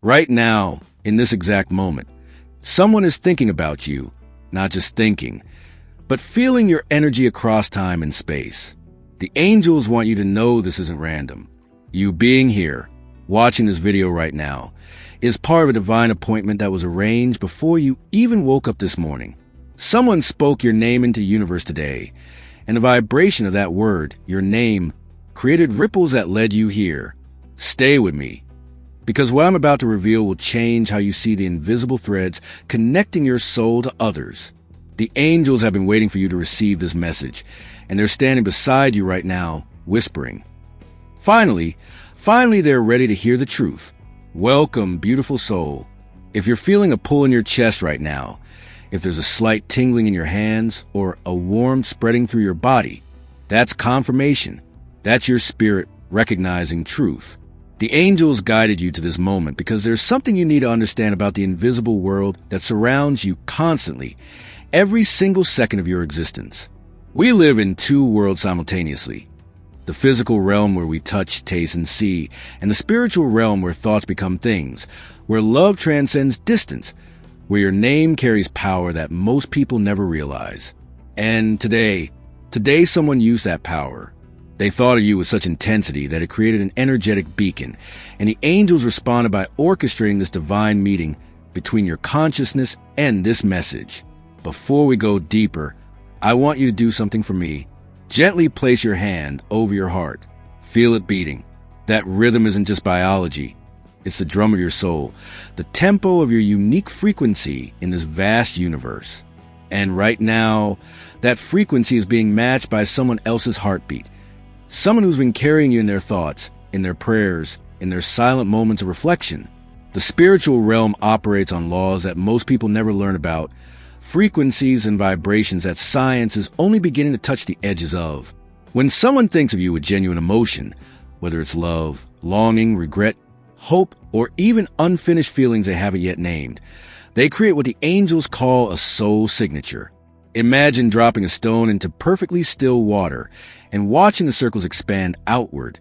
Right now, in this exact moment, someone is thinking about you, not just thinking, but feeling your energy across time and space. The angels want you to know this isn't random. You being here, watching this video right now, is part of a divine appointment that was arranged before you even woke up this morning. Someone spoke your name into the universe today, and the vibration of that word, your name, created ripples that led you here. Stay with me, because what I'm about to reveal will change how you see the invisible threads connecting your soul to others. The angels have been waiting for you to receive this message, and they're standing beside you right now, whispering. Finally, they're ready to hear the truth. Welcome, beautiful soul. If you're feeling a pull in your chest right now, if there's a slight tingling in your hands or a warmth spreading through your body, that's confirmation. That's your spirit recognizing truth. The angels guided you to this moment because there's something you need to understand about the invisible world that surrounds you constantly, every single second of your existence. We live in two worlds simultaneously. The physical realm where we touch, taste, and see, and the spiritual realm where thoughts become things, where love transcends distance, where your name carries power that most people never realize. And today someone used that power. They thought of you with such intensity that it created an energetic beacon, and the angels responded by orchestrating this divine meeting between your consciousness and this message. Before we go deeper, I want you to do something for me. Gently place your hand over your heart. Feel it beating. That rhythm isn't just biology. It's the drum of your soul, the tempo of your unique frequency in this vast universe. And right now, that frequency is being matched by someone else's heartbeat. Someone who's been carrying you in their thoughts, in their prayers, in their silent moments of reflection. The spiritual realm operates on laws that most people never learn about, frequencies and vibrations that science is only beginning to touch the edges of. When someone thinks of you with genuine emotion, whether it's love, longing, regret, hope, or even unfinished feelings they haven't yet named, they create what the angels call a soul signature. Imagine dropping a stone into perfectly still water and watching the circles expand outward,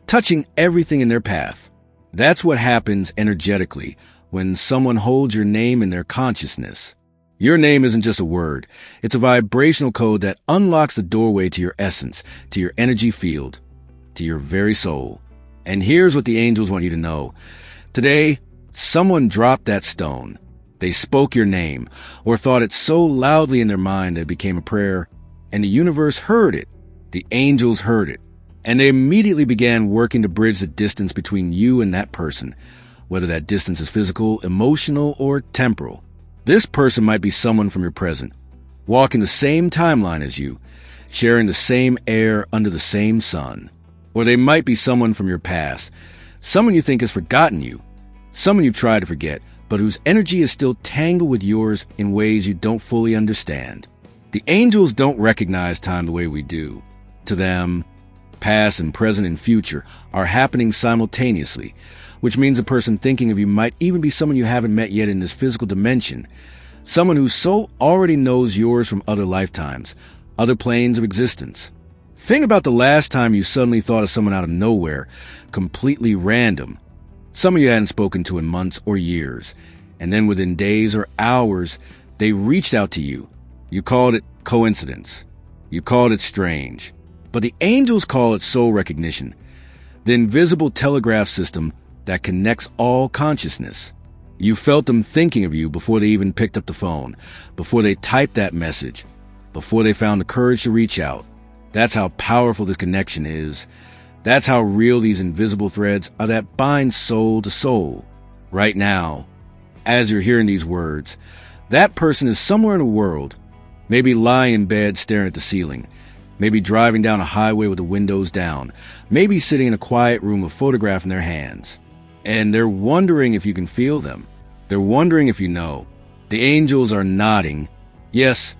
touching everything in their path. That's what happens energetically when someone holds your name in their consciousness. Your name isn't just a word. It's a vibrational code that unlocks the doorway to your essence, to your energy field, to your very soul. And here's what the angels want you to know. Today, someone dropped that stone. They spoke your name, or thought it so loudly in their mind that it became a prayer, and the universe heard it. The angels heard it, and they immediately began working to bridge the distance between you and that person, whether that distance is physical, emotional, or temporal. This person might be someone from your present, walking the same timeline as you, sharing the same air under the same sun. Or they might be someone from your past, someone you think has forgotten you, someone you've tried to forget, but whose energy is still tangled with yours in ways you don't fully understand. The angels don't recognize time the way we do. To them, past and present and future are happening simultaneously, which means a person thinking of you might even be someone you haven't met yet in this physical dimension, someone whose soul already knows yours from other lifetimes, other planes of existence. Think about the last time you suddenly thought of someone out of nowhere, completely random, someone you hadn't spoken to in months or years, and then within days or hours, they reached out to you. You called it coincidence. You called it strange. But the angels call it soul recognition, the invisible telegraph system that connects all consciousness. You felt them thinking of you before they even picked up the phone, before they typed that message, before they found the courage to reach out. That's how powerful this connection is. That's how real these invisible threads are that bind soul to soul. Right now, as you're hearing these words, that person is somewhere in the world, maybe lying in bed staring at the ceiling, maybe driving down a highway with the windows down, maybe sitting in a quiet room with a photograph in their hands. And they're wondering if you can feel them. They're wondering if you know. The angels are nodding. Yes,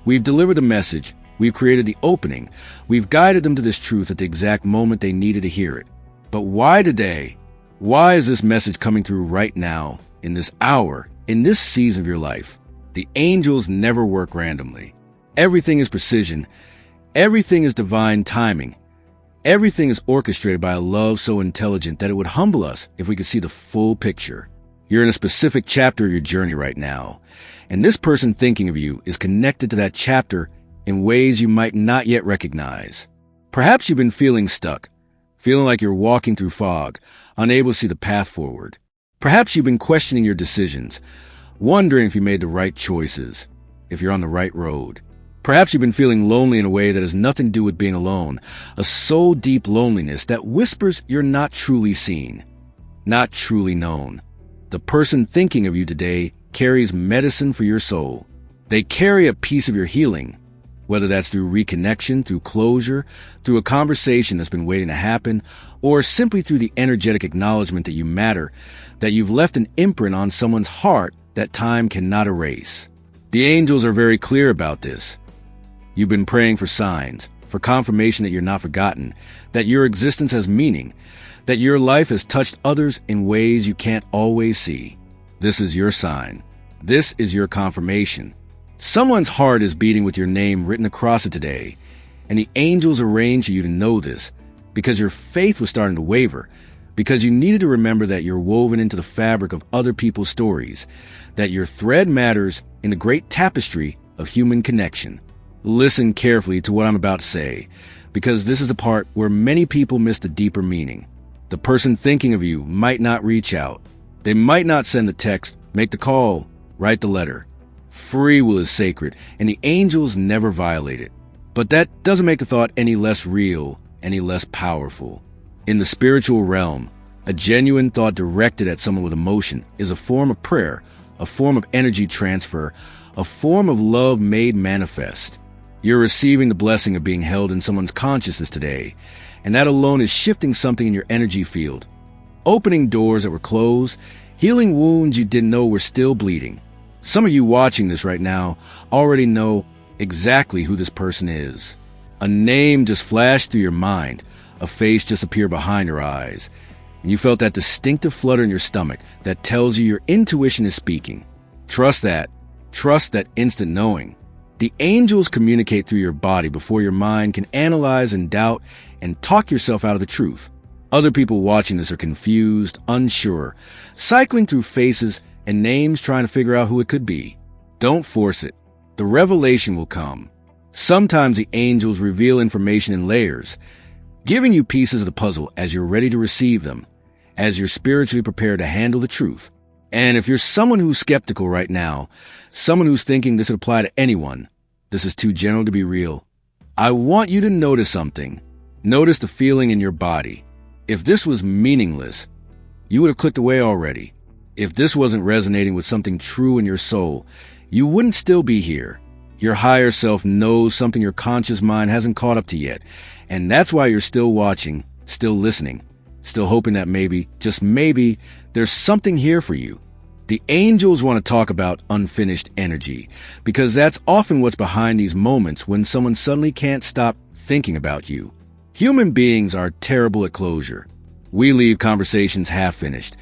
we've delivered a message. We've created the opening. We've guided them to this truth at the exact moment they needed to hear it. But why today? Why is this message coming through right now, in this hour, in this season of your life? The angels never work randomly. Everything is precision. Everything is divine timing. Everything is orchestrated by a love so intelligent that it would humble us if we could see the full picture. You're in a specific chapter of your journey right now, and this person thinking of you is connected to that chapter in ways you might not yet recognize. Perhaps you've been feeling stuck, feeling like you're walking through fog, unable to see the path forward. Perhaps you've been questioning your decisions, wondering if you made the right choices, if you're on the right road. Perhaps you've been feeling lonely in a way that has nothing to do with being alone, a soul-deep loneliness that whispers you're not truly seen, not truly known. The person thinking of you today carries medicine for your soul. They carry a piece of your healing, whether that's through reconnection, through closure, through a conversation that's been waiting to happen, or simply through the energetic acknowledgement that you matter, that you've left an imprint on someone's heart that time cannot erase. The angels are very clear about this. You've been praying for signs, for confirmation that you're not forgotten, that your existence has meaning, that your life has touched others in ways you can't always see. This is your sign. This is your confirmation. Someone's heart is beating with your name written across it today, and the angels arranged for you to know this because your faith was starting to waver, because you needed to remember that you're woven into the fabric of other people's stories, that your thread matters in the great tapestry of human connection. Listen carefully to what I'm about to say, because this is a part where many people miss the deeper meaning. The person thinking of you might not reach out. They might not send the text, make the call, write the letter. Free will is sacred, and the angels never violate it. But that doesn't make the thought any less real, any less powerful. In the spiritual realm, a genuine thought directed at someone with emotion is a form of prayer, a form of energy transfer, a form of love made manifest. You're receiving the blessing of being held in someone's consciousness today, and that alone is shifting something in your energy field, opening doors that were closed, healing wounds you didn't know were still bleeding. Some of you watching this right now already know exactly who this person is. A name just flashed through your mind, a face just appeared behind your eyes, and you felt that distinctive flutter in your stomach that tells you your intuition is speaking. Trust that. Trust that instant knowing. The angels communicate through your body before your mind can analyze and doubt and talk yourself out of the truth. Other people watching this are confused, unsure, cycling through faces and names trying to figure out who it could be. Don't force it. The revelation will come. Sometimes the angels reveal information in layers, giving you pieces of the puzzle as you're ready to receive them, as you're spiritually prepared to handle the truth. And if you're someone who's skeptical right now, someone who's thinking this would apply to anyone, this is too general to be real, I want you to notice something. Notice the feeling in your body. If this was meaningless, you would have clicked away already. If this wasn't resonating with something true in your soul, you wouldn't still be here. Your higher self knows something your conscious mind hasn't caught up to yet, and that's why you're still watching, still listening, still hoping that maybe, just maybe, there's something here for you. The angels want to talk about unfinished energy, because that's often what's behind these moments when someone suddenly can't stop thinking about you. Human beings are terrible at closure. We leave conversations half-finished,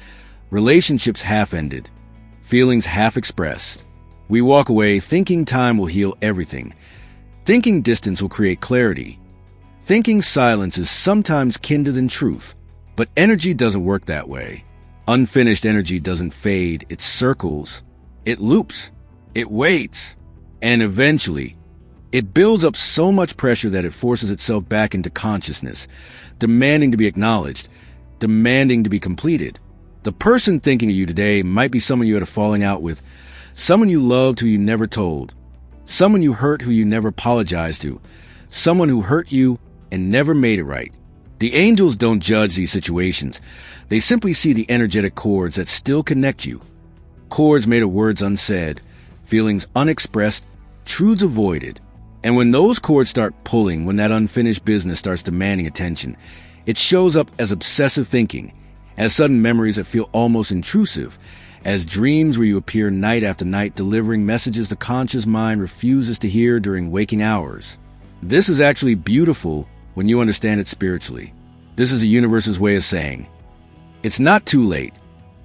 relationships half-ended, feelings half-expressed. We walk away thinking time will heal everything, thinking distance will create clarity, thinking silence is sometimes kinder than truth. But energy doesn't work that way. Unfinished energy doesn't fade, it circles, it loops, it waits, and eventually, it builds up so much pressure that it forces itself back into consciousness, demanding to be acknowledged, demanding to be completed. The person thinking of you today might be someone you had a falling out with, someone you loved who you never told, someone you hurt who you never apologized to, someone who hurt you and never made it right. The angels don't judge these situations. They simply see the energetic cords that still connect you. Cords made of words unsaid, feelings unexpressed, truths avoided. And when those cords start pulling, when that unfinished business starts demanding attention, it shows up as obsessive thinking, as sudden memories that feel almost intrusive, as dreams where you appear night after night delivering messages the conscious mind refuses to hear during waking hours. This is actually beautiful when you understand it spiritually. This is the universe's way of saying, it's not too late.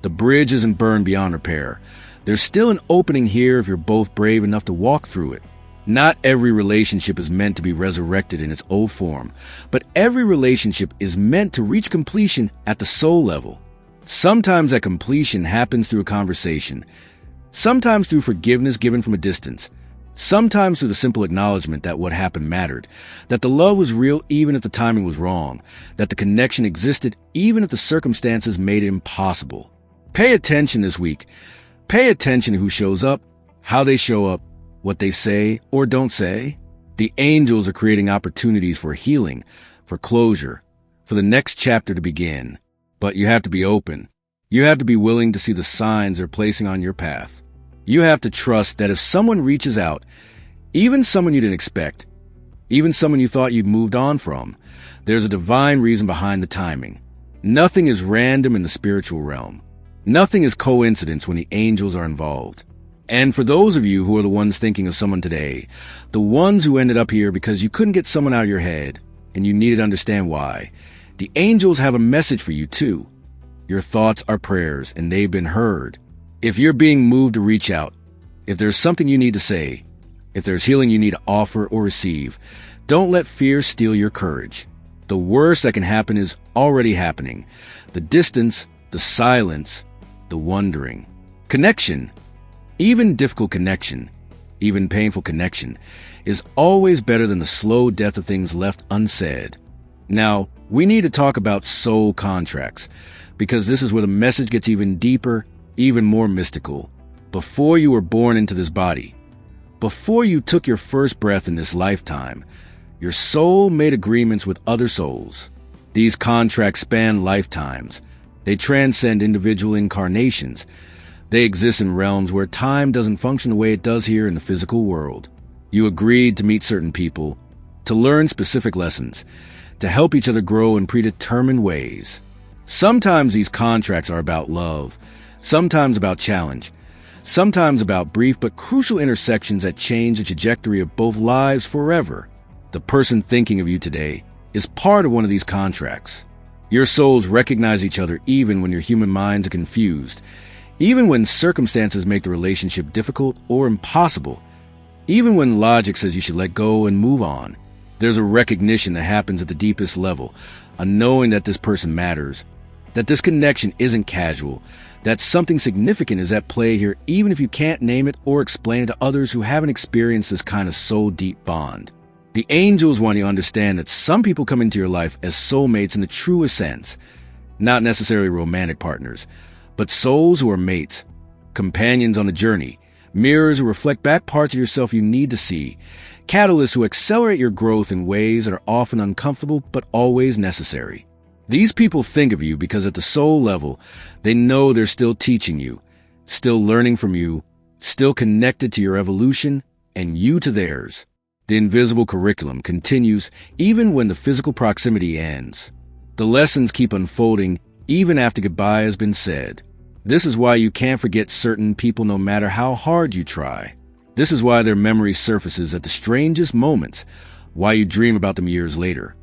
The bridge isn't burned beyond repair. There's still an opening here if you're both brave enough to walk through it. Not every relationship is meant to be resurrected in its old form, but every relationship is meant to reach completion at the soul level. Sometimes that completion happens through a conversation, sometimes through forgiveness given from a distance, sometimes through the simple acknowledgement that what happened mattered, that the love was real even if the timing was wrong, that the connection existed even if the circumstances made it impossible. Pay attention this week. Pay attention to who shows up, how they show up, what they say or don't say. The angels are creating opportunities for healing, for closure, for the next chapter to begin. But you have to be open. You have to be willing to see the signs they're placing on your path. You have to trust that if someone reaches out, even someone you didn't expect, even someone you thought you'd moved on from, there's a divine reason behind the timing. Nothing is random in the spiritual realm. Nothing is coincidence when the angels are involved. And for those of you who are the ones thinking of someone today, the ones who ended up here because you couldn't get someone out of your head, and you needed to understand why, the angels have a message for you too. Your thoughts are prayers, and they've been heard. If you're being moved to reach out, if there's something you need to say, if there's healing you need to offer or receive, don't let fear steal your courage. The worst that can happen is already happening. The distance, the silence, the wondering. Connection, even difficult connection, even painful connection, is always better than the slow death of things left unsaid. Now, we need to talk about soul contracts, because this is where the message gets even deeper, even more mystical. Before you were born into this body, before you took your first breath in this lifetime, your soul made agreements with other souls. These contracts span lifetimes. They transcend individual incarnations. They exist in realms where time doesn't function the way it does here in the physical world. You agreed to meet certain people, to learn specific lessons, to help each other grow in predetermined ways. Sometimes these contracts are about love, sometimes about challenge, sometimes about brief but crucial intersections that change the trajectory of both lives forever. The person thinking of you today is part of one of these contracts. Your souls recognize each other even when your human minds are confused, even when circumstances make the relationship difficult or impossible, even when logic says you should let go and move on. There's a recognition that happens at the deepest level, a knowing that this person matters, that this connection isn't casual, that something significant is at play here even if you can't name it or explain it to others who haven't experienced this kind of soul-deep bond. The angels want you to understand that some people come into your life as soulmates in the truest sense, not necessarily romantic partners, but souls who are mates, companions on the journey, mirrors who reflect back parts of yourself you need to see, catalysts who accelerate your growth in ways that are often uncomfortable but always necessary. These people think of you because at the soul level, they know they're still teaching you, still learning from you, still connected to your evolution and you to theirs. The invisible curriculum continues even when the physical proximity ends. The lessons keep unfolding even after goodbye has been said. This is why you can't forget certain people no matter how hard you try. This is why their memory surfaces at the strangest moments, why you dream about them years later,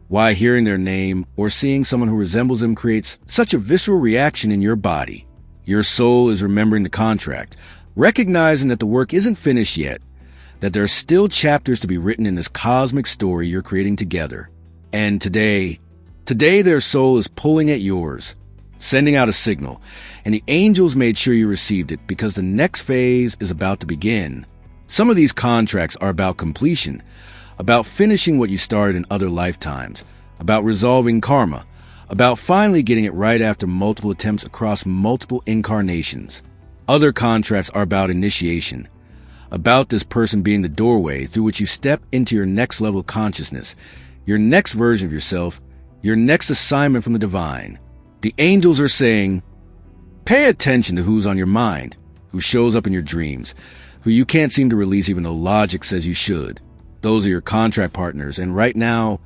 why hearing their name or seeing someone who resembles them creates such a visceral reaction in your body. Your soul is remembering the contract, recognizing that the work isn't finished yet, that there are still chapters to be written in this cosmic story you're creating together. And today their soul is pulling at yours, sending out a signal, and the angels made sure you received it because the next phase is about to begin. Some of these contracts are about completion, about finishing what you started in other lifetimes, about resolving karma, about finally getting it right after multiple attempts across multiple incarnations. Other contracts are about initiation, about this person being the doorway through which you step into your next level of consciousness, your next version of yourself, your next assignment from the divine. The angels are saying, pay attention to who's on your mind, who shows up in your dreams, who you can't seem to release even though logic says you should. Those are your contract partners, and right now,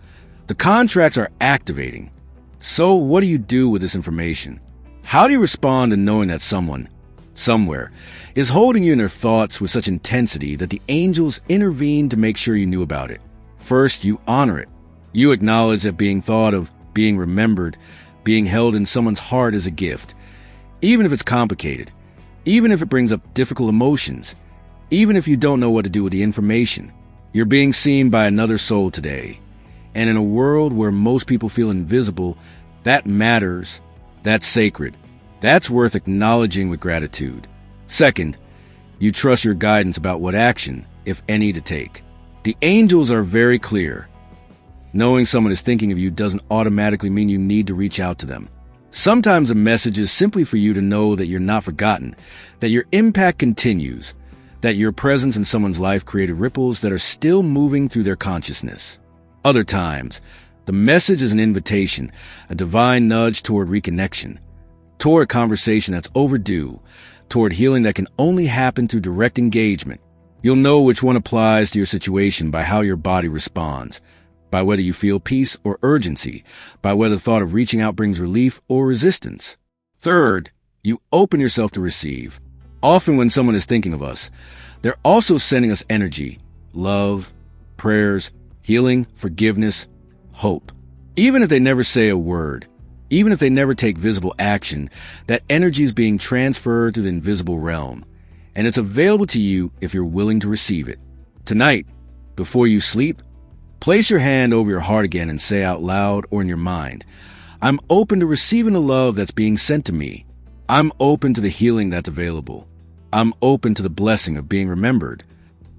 the contracts are activating. So what do you do with this information? How do you respond to knowing that someone, somewhere, is holding you in their thoughts with such intensity that the angels intervene to make sure you knew about it? First, you honor it. You acknowledge that being thought of, being remembered, being held in someone's heart is a gift. Even if it's complicated, even if it brings up difficult emotions, even if you don't know what to do with the information. You're being seen by another soul today. And in a world where most people feel invisible, that matters. That's sacred. That's worth acknowledging with gratitude. Second, you trust your guidance about what action, if any, to take. The angels are very clear. Knowing someone is thinking of you doesn't automatically mean you need to reach out to them. Sometimes a message is simply for you to know that you're not forgotten, that your impact continues, that your presence in someone's life created ripples that are still moving through their consciousness. Other times, the message is an invitation, a divine nudge toward reconnection, toward a conversation that's overdue, toward healing that can only happen through direct engagement. You'll know which one applies to your situation by how your body responds, by whether you feel peace or urgency, by whether the thought of reaching out brings relief or resistance. Third, you open yourself to receive. Often when someone is thinking of us, they're also sending us energy, love, prayers, healing, forgiveness, hope. Even if they never say a word, even if they never take visible action, that energy is being transferred to the invisible realm, and it's available to you if you're willing to receive it. Tonight, before you sleep, place your hand over your heart again and say out loud or in your mind, I'm open to receiving the love that's being sent to me. I'm open to the healing that's available. I'm open to the blessing of being remembered.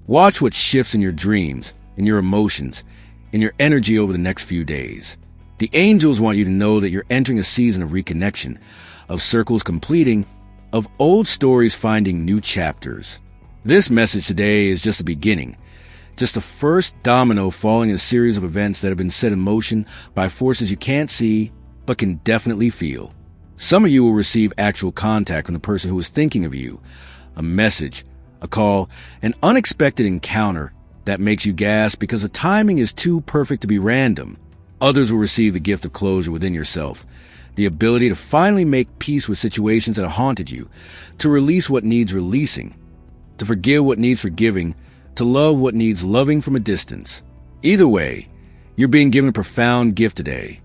Watch what shifts in your dreams, in your emotions, in your energy over the next few days. The angels want you to know that you're entering a season of reconnection, of circles completing, of old stories finding new chapters. This message today is just the beginning, just the first domino falling in a series of events that have been set in motion by forces you can't see but can definitely feel. Some of you will receive actual contact from the person who is thinking of you, a message, a call, an unexpected encounter that makes you gasp because the timing is too perfect to be random. Others will receive the gift of closure within yourself, the ability to finally make peace with situations that have haunted you, to release what needs releasing, to forgive what needs forgiving, to love what needs loving from a distance. Either way, you're being given a profound gift today.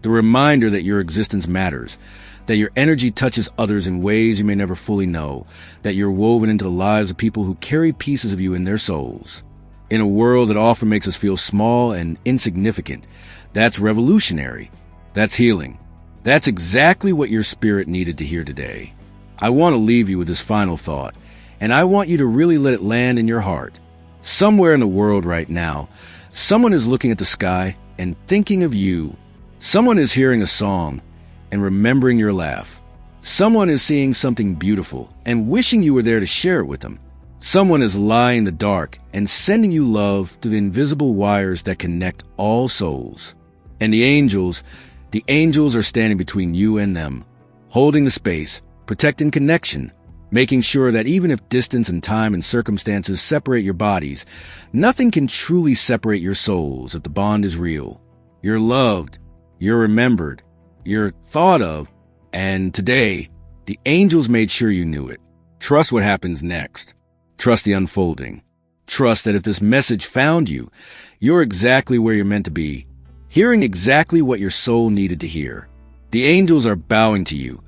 The reminder that your existence matters, that your energy touches others in ways you may never fully know, that you're woven into the lives of people who carry pieces of you in their souls. In a world that often makes us feel small and insignificant, that's revolutionary. That's healing. That's exactly what your spirit needed to hear today. I want to leave you with this final thought, and I want you to really let it land in your heart. Somewhere in the world right now, someone is looking at the sky and thinking of you. Someone is hearing a song and remembering your laugh. Someone is seeing something beautiful and wishing you were there to share it with them. Someone is lying in the dark and sending you love through the invisible wires that connect all souls. And the angels are standing between you and them, holding the space, protecting connection, making sure that even if distance and time and circumstances separate your bodies, nothing can truly separate your souls if the bond is real. You're loved, you're remembered, you're thought of, and today, the angels made sure you knew it. Trust what happens next. Trust the unfolding. Trust that if this message found you, you're exactly where you're meant to be, hearing exactly what your soul needed to hear. The angels are bowing to you,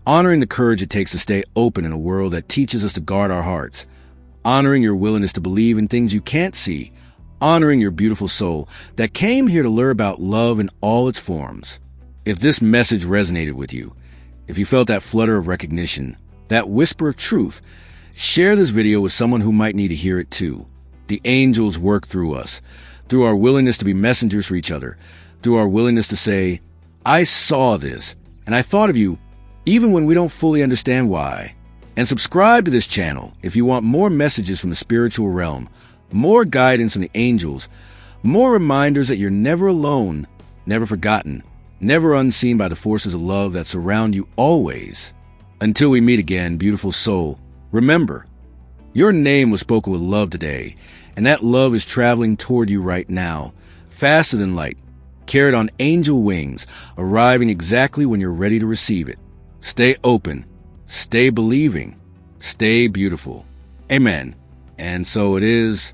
honoring the courage it takes to stay open in a world that teaches us to guard our hearts, honoring your willingness to believe in things you can't see, honoring your beautiful soul that came here to learn about love in all its forms. If this message resonated with you, if you felt that flutter of recognition, that whisper of truth, share this video with someone who might need to hear it too. The angels work through us, through our willingness to be messengers for each other, through our willingness to say, I saw this, and I thought of you, even when we don't fully understand why. And subscribe to this channel if you want more messages from the spiritual realm, more guidance from the angels, more reminders that you're never alone, never forgotten, never unseen by the forces of love that surround you always. Until we meet again, beautiful soul, remember, your name was spoken with love today, and that love is traveling toward you right now, faster than light, carried on angel wings, arriving exactly when you're ready to receive it. Stay open, stay believing, stay beautiful. Amen. And so it is,